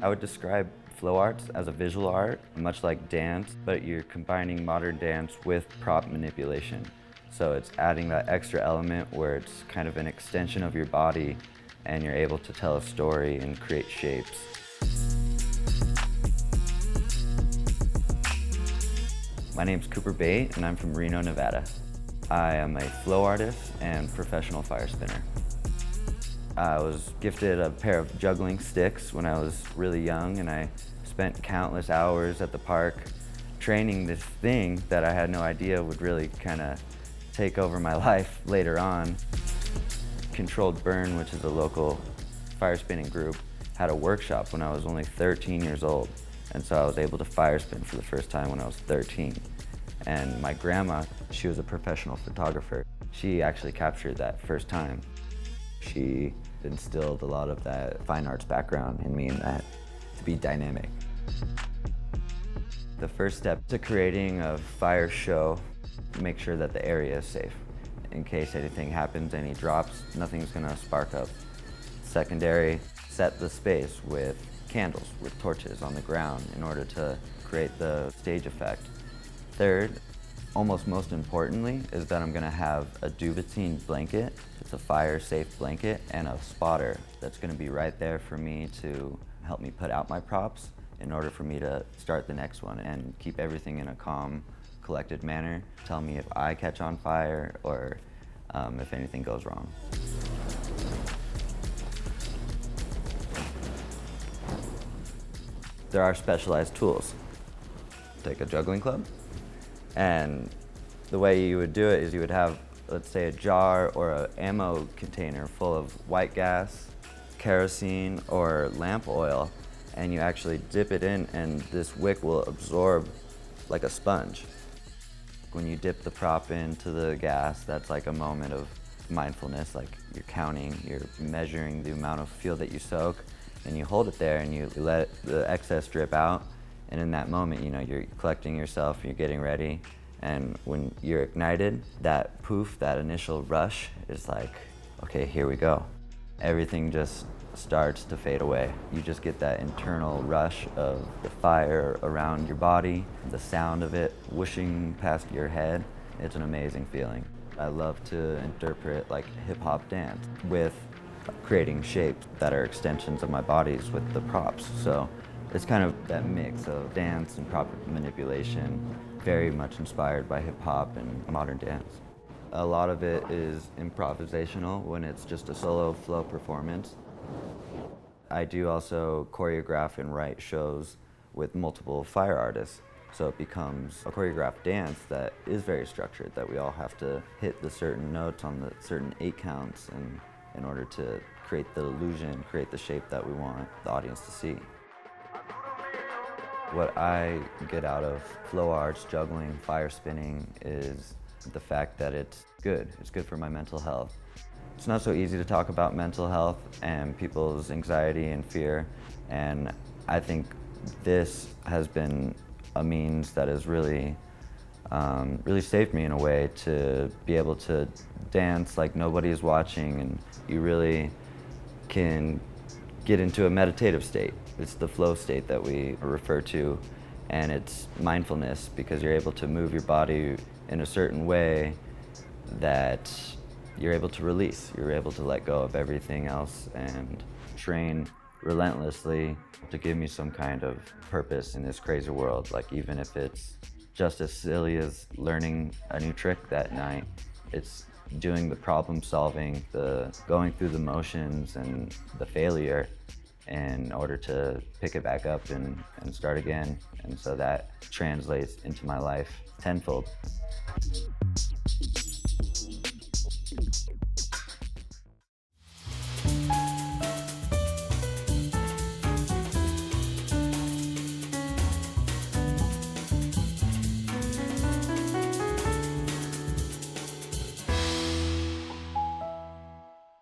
I would describe flow arts as a visual art, much like dance, but you're combining modern dance with prop manipulation. So it's adding that extra element where it's kind of an extension of your body and you're able to tell a story and create shapes. My name's Cooper Bayt and I'm from Reno, Nevada. I am a flow artist and professional fire spinner. I was gifted a pair of juggling sticks when I was really young, and I spent countless hours at the park training this thing that I had no idea would really kind of take over my life later on. Controlled Burn, which is a local fire spinning group, had a workshop when I was only 13 years old. And so I was able to fire spin for the first time when I was 13. And my grandma, she was a professional photographer. She actually captured that first time. She instilled a lot of that fine arts background in me, and that to be dynamic. The first step to creating a fire show, make sure that the area is safe. In case anything happens, any drops, nothing's gonna spark up. Secondary, set the space with candles, with torches on the ground in order to create the stage effect. Third, almost most importantly, is that I'm gonna have a duvetine blanket. It's a fire-safe blanket and a spotter that's gonna be right there for me to help me put out my props in order for me to start the next one and keep everything in a calm, collected manner. Tell me if I catch on fire or if anything goes wrong. There are specialized tools. Take a juggling club, and the way you would do it is you would have, let's say, a jar or an ammo container full of white gas, kerosene, or lamp oil, and you actually dip it in and this wick will absorb like a sponge. When you dip the prop into the gas, that's like a moment of mindfulness, like you're counting, you're measuring the amount of fuel that you soak, and you hold it there and you let the excess drip out, and in that moment, you know, you're collecting yourself, you're getting ready, and when you're ignited, that poof, that initial rush is like, okay, here we go. Everything just starts to fade away. You just get that internal rush of the fire around your body, the sound of it whooshing past your head. It's an amazing feeling. I love to interpret like hip-hop dance with creating shapes that are extensions of my bodies with the props. So it's kind of that mix of dance and prop manipulation, very much inspired by hip-hop and modern dance. A lot of it is improvisational when it's just a solo flow performance. I do also choreograph and write shows with multiple fire artists, so it becomes a choreographed dance that is very structured, that we all have to hit the certain notes on the certain 8 counts and in order to create the illusion, create the shape that we want the audience to see. What I get out of flow arts, juggling, fire spinning is the fact that it's good. It's good for my mental health. It's not so easy to talk about mental health and people's anxiety and fear, and I think this has been a means that has really saved me in a way to be able to dance like nobody is watching, and you really can get into a meditative state. It's the flow state that we refer to, and it's mindfulness because you're able to move your body in a certain way that you're able to release. You're able to let go of everything else and train relentlessly to give me some kind of purpose in this crazy world. Like even if it's just as silly as learning a new trick that night, it's doing the problem solving, the going through the motions and the failure in order to pick it back up and start again. And so that translates into my life tenfold.